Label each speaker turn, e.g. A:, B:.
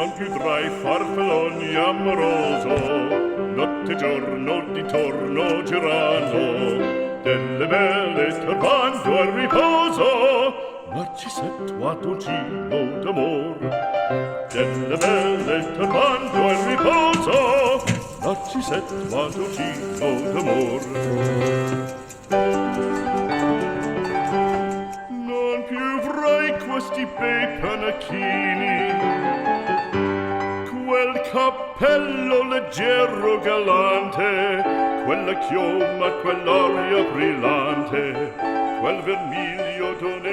A: non più tra i farfalloni amoroso, notte e giorno d'intorno girano, delle belle turbando al riposo, Narcisetto ad un giro d'amor. Delle belle turbando al riposo, Narcisetto ad un giro d'amor. Non più avrai questi bei panacchini, quel cappello leggero galante, quella chioma, quell'aria brillante, quel vermiglio d'one